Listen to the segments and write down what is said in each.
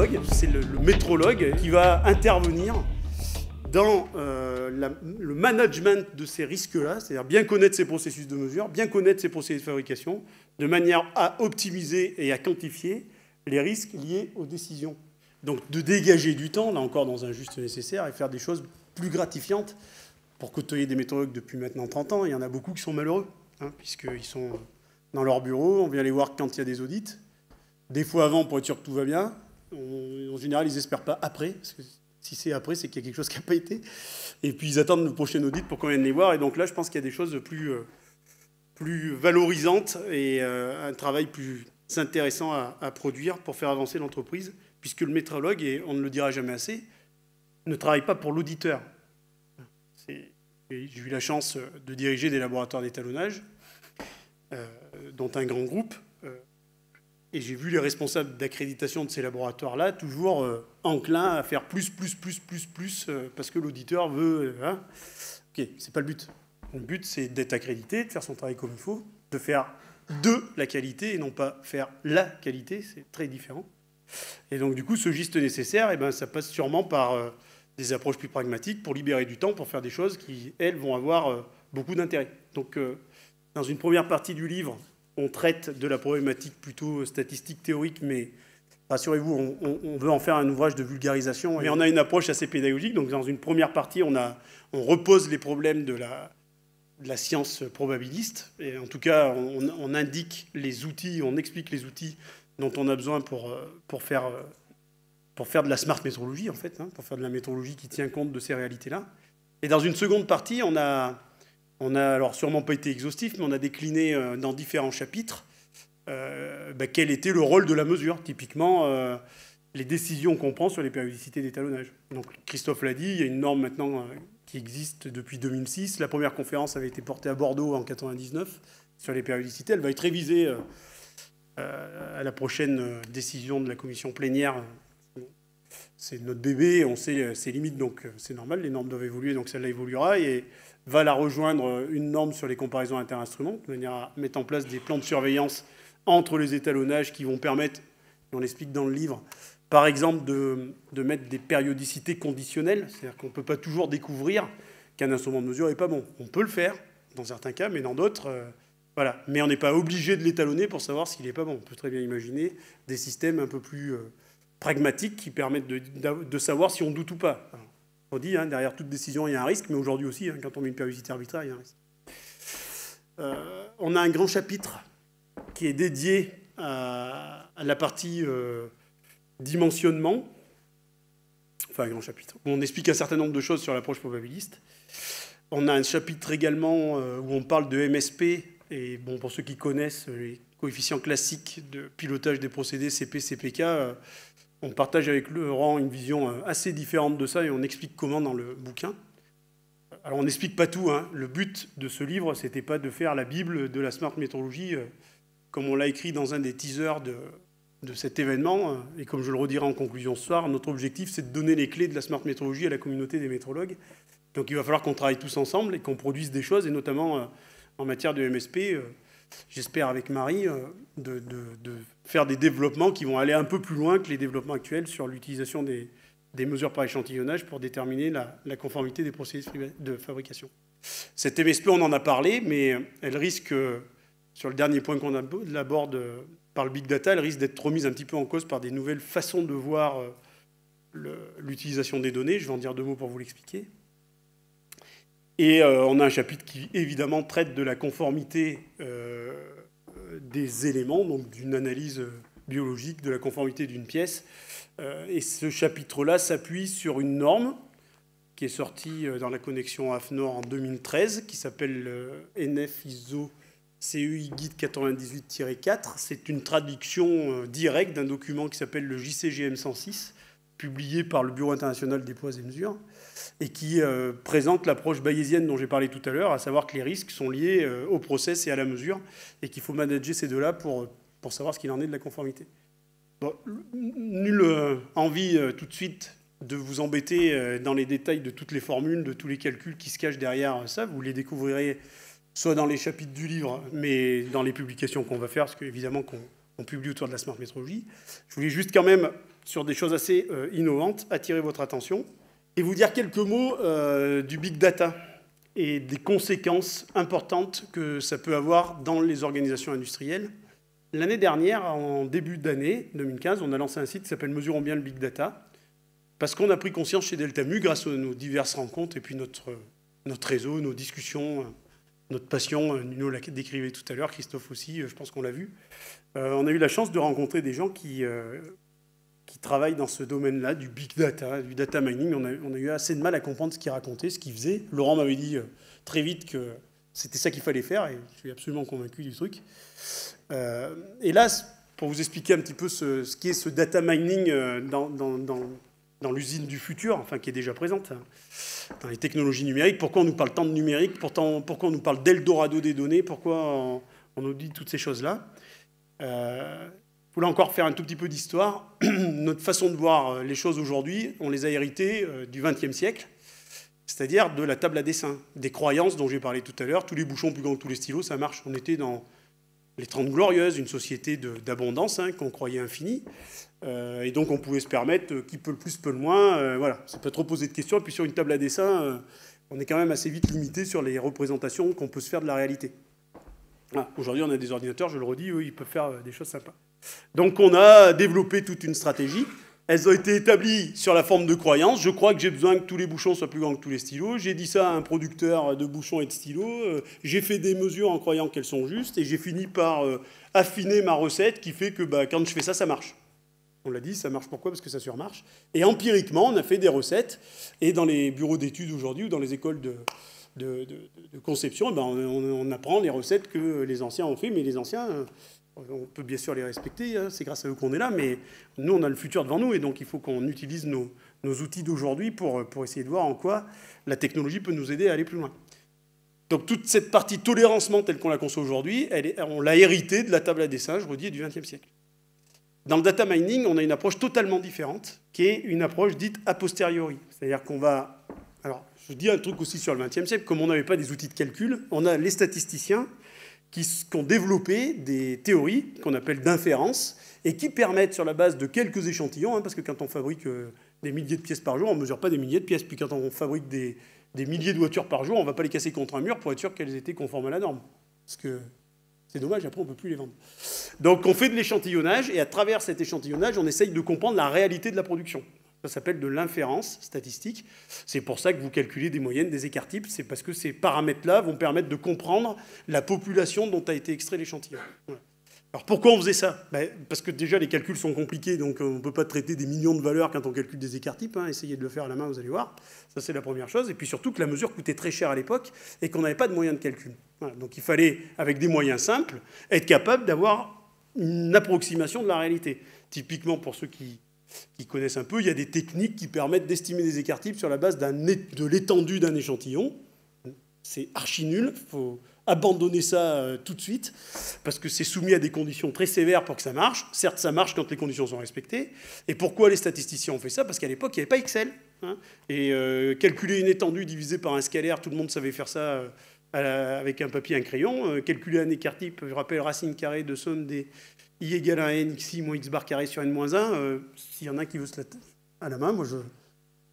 métrologue. C'est le métrologue qui va intervenir dans le management de ces risques-là, c'est-à-dire bien connaître ces processus de mesure, bien connaître ces procédés de fabrication, de manière à optimiser et à quantifier les risques liés aux décisions. Donc de dégager du temps, là encore dans un juste nécessaire, et faire des choses plus gratifiantes. Pour côtoyer des métrologues depuis maintenant 30 ans, il y en a beaucoup qui sont malheureux, hein, puisqu'ils sont dans leur bureau, on vient les voir quand il y a des audits, des fois avant pour être sûr que tout va bien. En général, ils n'espèrent pas après, parce que si c'est après, c'est qu'il y a quelque chose qui n'a pas été. Et puis ils attendent le prochain audit pour qu'on vienne les voir. Et donc là, je pense qu'il y a des choses plus valorisantes et un travail plus intéressant à produire pour faire avancer l'entreprise, puisque le métrologue, et on ne le dira jamais assez, ne travaille pas pour l'auditeur. J'ai eu la chance de diriger des laboratoires d'étalonnage, dont un grand groupe, et j'ai vu les responsables d'accréditation de ces laboratoires-là toujours enclins à faire plus, parce que l'auditeur veut... Hein. Ok, c'est pas le but. Le but, c'est d'être accrédité, de faire son travail comme il faut, de faire de la qualité et non pas faire la qualité, c'est très différent. Et donc, du coup, ce geste nécessaire, eh ben, ça passe sûrement par des approches plus pragmatiques pour libérer du temps, pour faire des choses qui, elles, vont avoir beaucoup d'intérêt. Donc, dans une première partie du livre, on traite de la problématique plutôt statistique, théorique, mais rassurez-vous, on veut en faire un ouvrage de vulgarisation. Mais on a une approche assez pédagogique. Donc, dans une première partie, on repose les problèmes de la science probabiliste. Et en tout cas, on indique les outils, on explique les outils dont on a besoin pour faire de la smart métrologie, en fait, hein, pour faire de la métrologie qui tient compte de ces réalités-là. Et dans une seconde partie, on a alors sûrement pas été exhaustif, mais on a décliné dans différents chapitres quel était le rôle de la mesure. Typiquement, les décisions qu'on prend sur les périodicités d'étalonnage. Donc Christophe l'a dit, il y a une norme maintenant qui existe depuis 2006. La première conférence avait été portée à Bordeaux en 1999 sur les périodicités. Elle va être révisée à la prochaine décision de la commission plénière. C'est notre bébé, on sait ses limites, donc c'est normal, les normes doivent évoluer, donc celle-là évoluera, et va la rejoindre une norme sur les comparaisons inter-instruments, de manière à mettre en place des plans de surveillance entre les étalonnages qui vont permettre, et on l'explique dans le livre, par exemple de mettre des périodicités conditionnelles, c'est-à-dire qu'on ne peut pas toujours découvrir qu'un instrument de mesure n'est pas bon. On peut le faire, dans certains cas, mais dans d'autres, voilà. Mais on n'est pas obligé de l'étalonner pour savoir s'il n'est pas bon. On peut très bien imaginer des systèmes un peu plus pragmatiques qui permettent de savoir si on doute ou pas. Alors, on dit, hein, derrière toute décision, il y a un risque, mais aujourd'hui aussi, hein, quand on met une périodicité arbitraire, il y a un risque. On a un grand chapitre qui est dédié à la partie dimensionnement, enfin un grand chapitre, où on explique un certain nombre de choses sur l'approche probabiliste. On a un chapitre également où on parle de MSP, et bon, pour ceux qui connaissent les coefficients classiques de pilotage des procédés CP, CPK, on partage avec Laurent une vision assez différente de ça, et on explique comment dans le bouquin. Alors on n'explique pas tout, hein. Le but de ce livre, c'était pas de faire la Bible de la smart métrologie, comme on l'a écrit dans un des teasers de cet événement, et comme je le redirai en conclusion ce soir, notre objectif, c'est de donner les clés de la smart métrologie à la communauté des métrologues. Donc il va falloir qu'on travaille tous ensemble et qu'on produise des choses, et notamment en matière de MSP, j'espère avec Marie, de faire des développements qui vont aller un peu plus loin que les développements actuels sur l'utilisation des mesures par échantillonnage pour déterminer la conformité des procédés de fabrication. Cette MSP, on en a parlé, mais elle risque, sur le dernier point qu'on aborde par le big data, elle risque d'être remise un petit peu en cause par des nouvelles façons de voir l'utilisation des données. Je vais en dire 2 mots pour vous l'expliquer. Et on a un chapitre qui, évidemment, traite de la conformité des éléments, donc d'une analyse biologique de la conformité d'une pièce. Et ce chapitre-là s'appuie sur une norme qui est sortie dans la connexion AFNOR en 2013, qui s'appelle NF ISO CEI Guide 98-4. C'est une traduction directe d'un document qui s'appelle le JCGM 106, publié par le Bureau international des poids et mesures, et qui présente l'approche bayésienne dont j'ai parlé tout à l'heure, à savoir que les risques sont liés au process et à la mesure, et qu'il faut manager ces deux-là pour savoir ce qu'il en est de la conformité. Bon, nulle envie tout de suite de vous embêter dans les détails de toutes les formules, de tous les calculs qui se cachent derrière ça. Vous les découvrirez soit dans les chapitres du livre, mais dans les publications qu'on va faire, parce qu'évidemment qu'on publie autour de la smart métrologie. Je voulais juste quand même sur des choses assez innovantes, attirer votre attention et vous dire quelques mots du big data et des conséquences importantes que ça peut avoir dans les organisations industrielles. L'année dernière, en début d'année 2015, on a lancé un site qui s'appelle Mesurons bien le big data, parce qu'on a pris conscience chez Delta Mu, grâce à nos diverses rencontres et puis notre réseau, nos discussions, notre passion, Nuno l'a décrivé tout à l'heure, Christophe aussi, je pense qu'on l'a vu. On a eu la chance de rencontrer des gens qui travaillent dans ce domaine-là, du big data, du data mining. On a eu assez de mal à comprendre ce qu'ils racontaient, ce qu'ils faisaient. Laurent m'avait dit très vite que c'était ça qu'il fallait faire, et je suis absolument convaincu du truc. Et là, pour vous expliquer un petit peu ce qu'est ce data mining dans l'usine du futur, enfin qui est déjà présente, dans les technologies numériques, pourquoi on nous parle tant de numérique, pourquoi on nous parle d'Eldorado des données, pourquoi on nous dit toutes ces choses-là. Je voulais encore faire un tout petit peu d'histoire. Notre façon de voir les choses aujourd'hui, on les a héritées du XXe siècle, c'est-à-dire de la table à dessin, des croyances dont j'ai parlé tout à l'heure, tous les bouchons plus grands que tous les stylos, ça marche. On était dans les 30 Glorieuses, une société d'abondance qu'on croyait infinie, et donc on pouvait se permettre qui peut le plus, peut le moins, voilà, ça peut trop poser de questions, et puis sur une table à dessin, on est quand même assez vite limité sur les représentations qu'on peut se faire de la réalité. Ah, aujourd'hui, on a des ordinateurs, je le redis, eux, ils peuvent faire des choses sympas. Donc on a développé toute une stratégie. Elles ont été établies sur la forme de croyances. Je crois que j'ai besoin que tous les bouchons soient plus grands que tous les stylos. J'ai dit ça à un producteur de bouchons et de stylos. J'ai fait des mesures en croyant qu'elles sont justes. Et j'ai fini par affiner ma recette qui fait que quand je fais ça, ça marche. On l'a dit, ça marche pourquoi? Parce que ça surmarche. Et empiriquement, on a fait des recettes. Et dans les bureaux d'études aujourd'hui ou dans les écoles de conception, on apprend les recettes que les anciens ont fait. Mais les anciens... on peut bien sûr les respecter, c'est grâce à eux qu'on est là, mais nous, on a le futur devant nous, et donc il faut qu'on utilise nos outils d'aujourd'hui pour essayer de voir en quoi la technologie peut nous aider à aller plus loin. Donc toute cette partie tolérancement telle qu'on la conçoit aujourd'hui, on l'a héritée de la table à dessin, je redis, du XXe siècle. Dans le data mining, on a une approche totalement différente, qui est une approche dite a posteriori. C'est-à-dire qu'on va... Alors, je dis un truc aussi sur le XXe siècle, comme on n'avait pas des outils de calcul, on a les statisticiens qui ont développé des théories qu'on appelle d'inférence et qui permettent, sur la base de quelques échantillons, parce que quand on fabrique des milliers de pièces par jour, on ne mesure pas des milliers de pièces, puis quand on fabrique des milliers de voitures par jour, on ne va pas les casser contre un mur pour être sûr qu'elles étaient conformes à la norme. Parce que c'est dommage, après on ne peut plus les vendre. Donc on fait de l'échantillonnage, et à travers cet échantillonnage, on essaye de comprendre la réalité de la production. Ça s'appelle de l'inférence statistique. C'est pour ça que vous calculez des moyennes, des écarts types. C'est parce que ces paramètres-là vont permettre de comprendre la population dont a été extrait l'échantillon. Voilà. Alors pourquoi on faisait ça? Parce que déjà les calculs sont compliqués, donc on ne peut pas traiter des millions de valeurs quand on calcule des écarts types. Essayez de le faire à la main, vous allez voir. Ça c'est la première chose. Et puis surtout que la mesure coûtait très cher à l'époque et qu'on n'avait pas de moyens de calcul. Voilà. Donc il fallait, avec des moyens simples, être capable d'avoir une approximation de la réalité. Typiquement pour ceux qui connaissent un peu, il y a des techniques qui permettent d'estimer des écarts types sur la base de l'étendue d'un échantillon. C'est archi nul, il faut abandonner ça tout de suite, parce que c'est soumis à des conditions très sévères pour que ça marche. Certes, ça marche quand les conditions sont respectées. Et pourquoi les statisticiens ont fait ça? Parce qu'à l'époque, il n'y avait pas Excel. Et calculer une étendue divisée par un scalaire, tout le monde savait faire ça avec un papier et un crayon. Calculer un écart type, je rappelle, racine carrée de somme des... I égale à n, xi moins x bar carré sur n moins 1, s'il y en a qui veut se la à la main,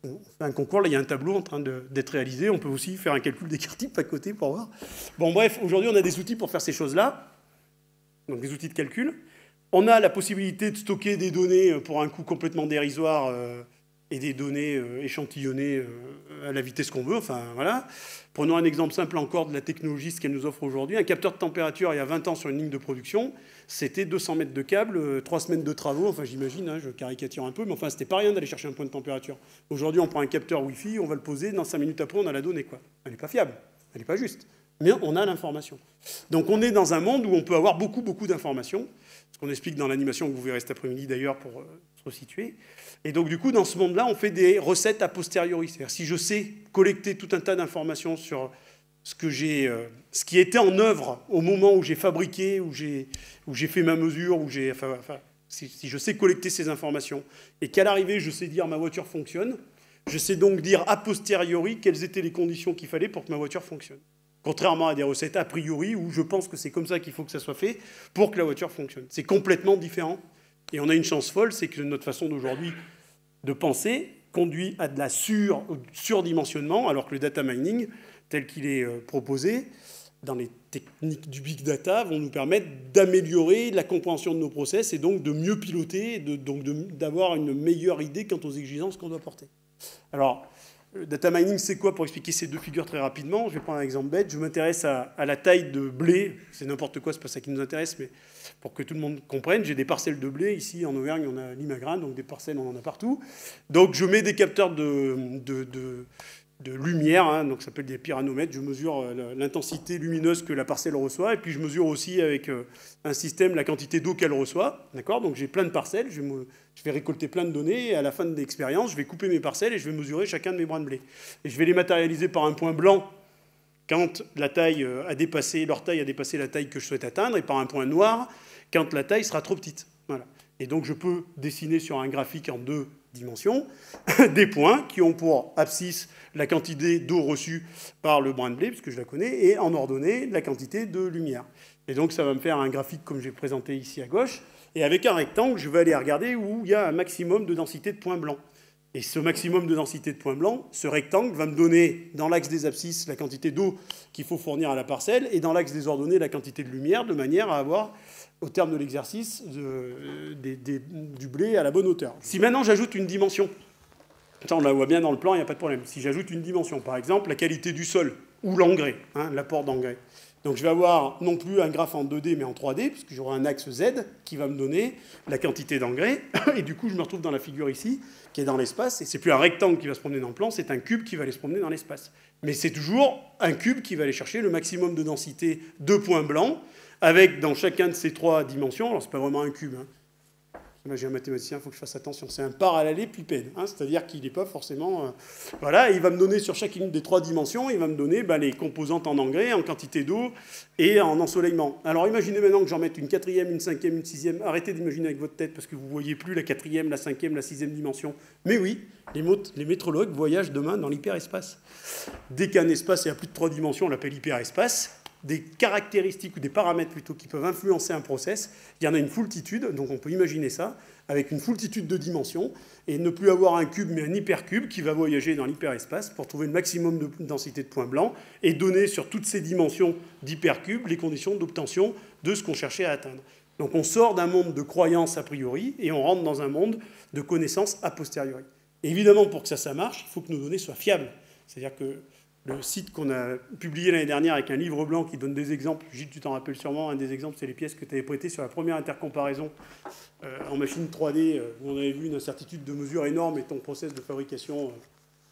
on fait un concours, là il y a un tableau en train d'être réalisé, on peut aussi faire un calcul d'écart type à côté pour voir. Bon bref, aujourd'hui on a des outils pour faire ces choses-là, donc des outils de calcul. On a la possibilité de stocker des données pour un coût complètement dérisoire et des données échantillonnées à la vitesse qu'on veut, enfin voilà. Prenons un exemple simple encore de la technologie, ce qu'elle nous offre aujourd'hui. Un capteur de température, il y a 20 ans sur une ligne de production, c'était 200 mètres de câble, 3 semaines de travaux, enfin j'imagine, je caricature un peu, mais enfin c'était pas rien d'aller chercher un point de température. Aujourd'hui on prend un capteur Wi-Fi, on va le poser, dans 5 minutes après on a la donnée, quoi. Elle n'est pas fiable, elle n'est pas juste, mais on a l'information. Donc on est dans un monde où on peut avoir beaucoup d'informations, ce qu'on explique dans l'animation que vous verrez cet après-midi d'ailleurs pour se resituer. Et donc, du coup, dans ce monde-là, on fait des recettes a posteriori. C'est-à-dire, si je sais collecter tout un tas d'informations sur ce qui était en œuvre au moment où j'ai fabriqué, où j'ai fait ma mesure, si je sais collecter ces informations, et qu'à l'arrivée, je sais dire ma voiture fonctionne, je sais donc dire a posteriori quelles étaient les conditions qu'il fallait pour que ma voiture fonctionne. Contrairement à des recettes a priori, où je pense que c'est comme ça qu'il faut que ça soit fait pour que la voiture fonctionne. C'est complètement différent Et on a une chance folle, c'est que notre façon d'aujourd'hui de penser conduit à de la surdimensionnement, alors que le data mining, tel qu'il est proposé, dans les techniques du big data, vont nous permettre d'améliorer la compréhension de nos process et donc de mieux piloter, donc d'avoir une meilleure idée quant aux exigences qu'on doit porter. Alors, le data mining, c'est quoi? Pour expliquer ces deux figures très rapidement, je vais prendre un exemple bête. Je m'intéresse à la taille de blé. C'est n'importe quoi, c'est pas ça qui nous intéresse, mais pour que tout le monde comprenne, j'ai des parcelles de blé. Ici, en Auvergne, on a l'Imagran, donc des parcelles, on en a partout. Donc, je mets des capteurs de lumière, hein, donc ça s'appelle des pyranomètres. Je mesure l'intensité lumineuse que la parcelle reçoit, et puis je mesure aussi avec un système la quantité d'eau qu'elle reçoit. D'accord? Donc j'ai plein de parcelles, je vais récolter plein de données, et à la fin de l'expérience, je vais couper mes parcelles et je vais mesurer chacun de mes brins de blé. Et je vais les matérialiser par un point blanc quand leur taille a dépassé la taille que je souhaite atteindre, et par un point noir quand la taille sera trop petite. Voilà. Et donc je peux dessiner sur un graphique en 2 dimensions des points qui ont pour abscisse la quantité d'eau reçue par le brin de blé, puisque je la connais, et en ordonnée, la quantité de lumière. Et donc ça va me faire un graphique comme j'ai présenté ici à gauche, et avec un rectangle, je vais aller regarder où il y a un maximum de densité de points blancs. Et ce maximum de densité de points blancs, ce rectangle va me donner, dans l'axe des abscisses, la quantité d'eau qu'il faut fournir à la parcelle, et dans l'axe des ordonnées, la quantité de lumière, de manière à avoir, au terme de l'exercice, du blé à la bonne hauteur. Si maintenant j'ajoute une dimension, ça on la voit bien dans le plan, il n'y a pas de problème. Si j'ajoute une dimension, par exemple, la qualité du sol, ou l'engrais, hein, l'apport d'engrais. Donc je vais avoir non plus un graphe en 2D, mais en 3D, puisque j'aurai un axe Z qui va me donner la quantité d'engrais. Et du coup, je me retrouve dans la figure ici, qui est dans l'espace. Et c'est plus un rectangle qui va se promener dans le plan, c'est un cube qui va aller se promener dans l'espace. Mais c'est toujours un cube qui va aller chercher le maximum de densité de points blancs, avec dans chacun de ces 3 dimensions, alors c'est pas vraiment un cube, hein. Moi j'ai un mathématicien, il faut que je fasse attention, c'est un parallélépipède, hein, c'est-à-dire qu'il n'est pas forcément... voilà, et il va me donner sur chacune des 3 dimensions, il va me donner les composantes en engrais, en quantité d'eau et en ensoleillement. Alors imaginez maintenant que j'en mette une 4e, une 5e, une 6e, arrêtez d'imaginer avec votre tête parce que vous ne voyez plus la 4e, la 5e, la 6e dimension. Mais oui, les métrologues voyagent demain dans l'hyperespace. Dès qu'un espace est à plus de 3 dimensions, on l'appelle hyperespace. Des caractéristiques ou des paramètres plutôt qui peuvent influencer un process, il y en a une foultitude, donc on peut imaginer ça, avec une foultitude de dimensions, et ne plus avoir un cube mais un hypercube qui va voyager dans l'hyperespace pour trouver le maximum de densité de points blancs et donner sur toutes ces dimensions d'hypercube les conditions d'obtention de ce qu'on cherchait à atteindre. Donc on sort d'un monde de croyances a priori et on rentre dans un monde de connaissances a posteriori. Et évidemment, pour que ça marche, il faut que nos données soient fiables. C'est-à-dire que le site qu'on a publié l'année dernière avec un livre blanc qui donne des exemples, Gilles, tu t'en rappelles sûrement, un des exemples, c'est les pièces que tu avais prêtées sur la première intercomparaison en machine 3D, où on avait vu une incertitude de mesure énorme et ton process de fabrication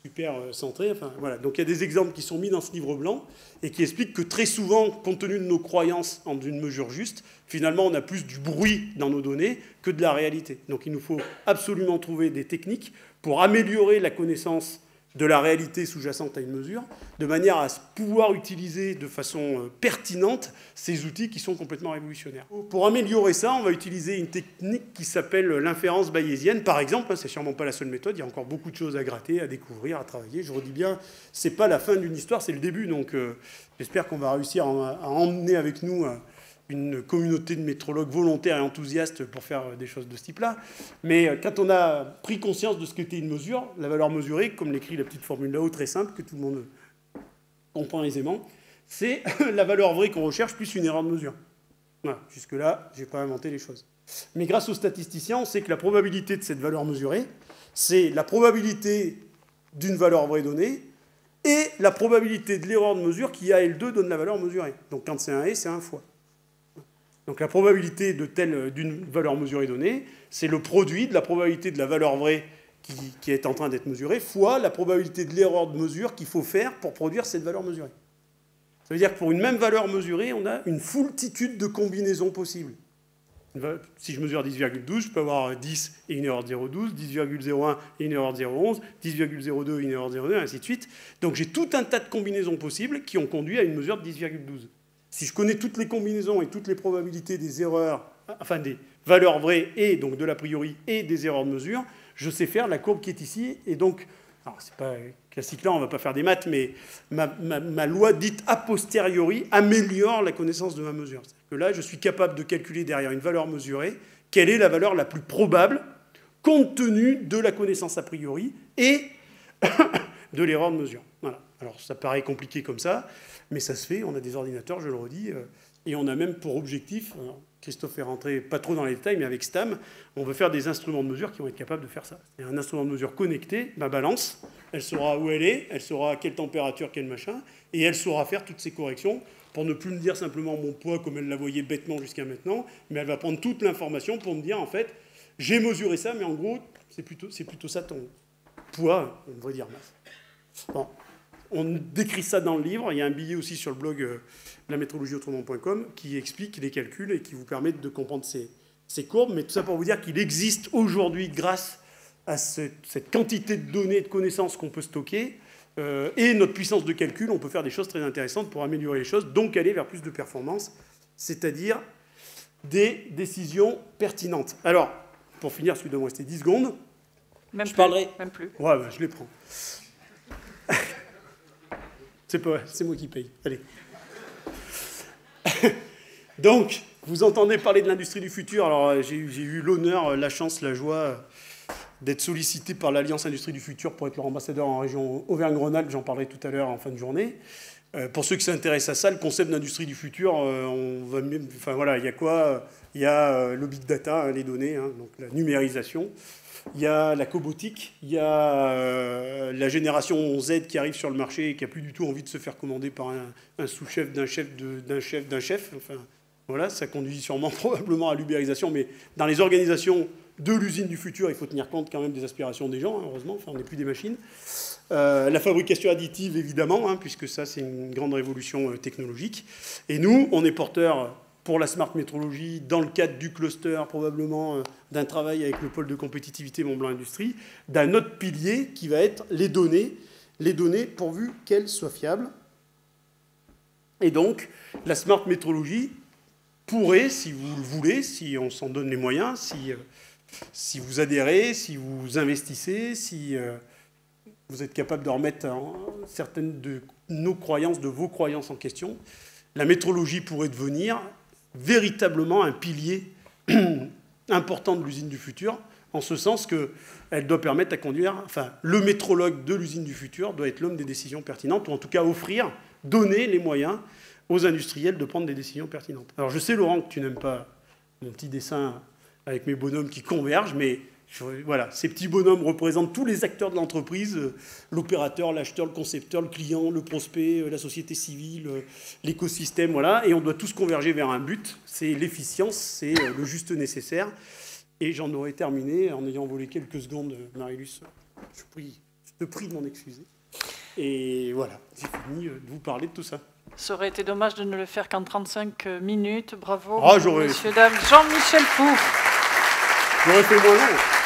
super centré. Enfin, voilà. Donc il y a des exemples qui sont mis dans ce livre blanc et qui expliquent que très souvent, compte tenu de nos croyances en une mesure juste, finalement on a plus du bruit dans nos données que de la réalité. Donc il nous faut absolument trouver des techniques pour améliorer la connaissance de la réalité sous-jacente à une mesure, de manière à pouvoir utiliser de façon pertinente ces outils qui sont complètement révolutionnaires. Pour améliorer ça, on va utiliser une technique qui s'appelle l'inférence bayésienne, par exemple. C'est sûrement pas la seule méthode, il y a encore beaucoup de choses à gratter, à découvrir, à travailler. Je redis bien, c'est pas la fin d'une histoire, c'est le début, donc j'espère qu'on va réussir à emmener avec nous une communauté de métrologues volontaires et enthousiastes pour faire des choses de ce type-là. Mais quand on a pris conscience de ce qu'était une mesure, la valeur mesurée, comme l'écrit la petite formule là-haut, très simple, que tout le monde comprend aisément, c'est la valeur vraie qu'on recherche plus une erreur de mesure. Voilà, jusque-là, je n'ai pas inventé les choses. Mais grâce aux statisticiens, on sait que la probabilité de cette valeur mesurée, c'est la probabilité d'une valeur vraie donnée et la probabilité de l'erreur de mesure qui, à L2, donne la valeur mesurée. Donc quand c'est un et, c'est un fois. Donc la probabilité d'une valeur mesurée donnée, c'est le produit de la probabilité de la valeur vraie qui est en train d'être mesurée, fois la probabilité de l'erreur de mesure qu'il faut faire pour produire cette valeur mesurée. Ça veut dire que pour une même valeur mesurée, on a une foultitude de combinaisons possibles. Si je mesure 10,12, je peux avoir 10 et une erreur de 0,12, 10,01 et une erreur de 0,11, 10,02 et une erreur de 0,2, et ainsi de suite. Donc j'ai tout un tas de combinaisons possibles qui ont conduit à une mesure de 10,12. Si je connais toutes les combinaisons et toutes les probabilités des erreurs, enfin des valeurs vraies et donc de l'a priori et des erreurs de mesure, je sais faire la courbe qui est ici. Et donc, alors c'est pas classique là, on ne va pas faire des maths, mais ma loi dite a posteriori améliore la connaissance de ma mesure. C'est-à-dire que là, je suis capable de calculer derrière une valeur mesurée quelle est la valeur la plus probable compte tenu de la connaissance a priori et de l'erreur de mesure. Voilà. Alors ça paraît compliqué comme ça, mais ça se fait, on a des ordinateurs, je le redis, et on a même pour objectif, Christophe est rentré pas trop dans les détails, mais avec STAM, on veut faire des instruments de mesure qui vont être capables de faire ça. Et un instrument de mesure connecté, ma balance, elle saura où elle saura à quelle température, quel machin, et elle saura faire toutes ces corrections pour ne plus me dire simplement mon poids comme elle la voyait bêtement jusqu'à maintenant, mais elle va prendre toute l'information pour me dire, en fait, j'ai mesuré ça, mais en gros, c'est plutôt ça ton poids, on devrait dire masse. Bon. On décrit ça dans le livre. Il y a un billet aussi sur le blog lamétrologieautrement.com qui explique les calculs et qui vous permettent de comprendre ces courbes. Mais tout ça pour vous dire qu'il existe aujourd'hui, grâce à cette quantité de données et de connaissances qu'on peut stocker, et notre puissance de calcul, on peut faire des choses très intéressantes pour améliorer les choses, donc aller vers plus de performance, c'est-à-dire des décisions pertinentes. Alors, pour finir, parce qu'il doit me rester 10 secondes, même plus. Ouais, bah, je les prends. C'est moi qui paye. Allez. Donc, vous entendez parler de l'industrie du futur. Alors, j'ai eu l'honneur, la chance, la joie d'être sollicité par l'Alliance Industrie du Futur pour être leur ambassadeur en région Auvergne-Rhône-Alpes. J'en parlerai tout à l'heure en fin de journée. Pour ceux qui s'intéressent à ça, le concept d'industrie du futur, enfin voilà, il y a quoi? Il y a le big data, hein, les données, hein, donc la numérisation. Il y a la cobotique, il y a la génération Z qui arrive sur le marché et qui n'a plus du tout envie de se faire commander par un sous-chef d'un chef. Enfin, voilà, ça conduit sûrement probablement à l'ubérisation, mais dans les organisations de l'usine du futur, il faut tenir compte quand même des aspirations des gens, hein, heureusement, enfin, on n'est plus des machines. La fabrication additive, évidemment, hein, puisque ça, c'est une grande révolution technologique. Et nous, on est porteurs pour la smart métrologie, dans le cadre du cluster, probablement d'un travail avec le pôle de compétitivité Mont-Blanc Industrie, d'un autre pilier qui va être les données pourvu qu'elles soient fiables. Et donc, la smart métrologie pourrait, si vous le voulez, si on s'en donne les moyens, si vous adhérez, si vous investissez, si vous êtes capable de remettre certaines de nos croyances, de vos croyances en question, la métrologie pourrait devenir véritablement un pilier important de l'usine du futur, en ce sens qu'elle doit permettre à conduire, enfin, le métrologue de l'usine du futur doit être l'homme des décisions pertinentes, ou en tout cas donner les moyens aux industriels de prendre des décisions pertinentes. Alors je sais, Laurent, que tu n'aimes pas mon petit dessin avec mes bonhommes qui convergent, mais voilà, ces petits bonhommes représentent tous les acteurs de l'entreprise, l'opérateur, l'acheteur, le concepteur, le client, le prospect, la société civile, l'écosystème, voilà, et on doit tous converger vers un but, c'est l'efficience, c'est le juste nécessaire. Et j'en aurais terminé en ayant volé quelques secondes, Marilus, je te prie de m'en excuser. Et voilà, j'ai fini de vous parler de tout ça. Ça aurait été dommage de ne le faire qu'en 35 minutes, bravo, Ah, messieurs, dames. Jean-Michel Pouf. J'aurais fait moins long.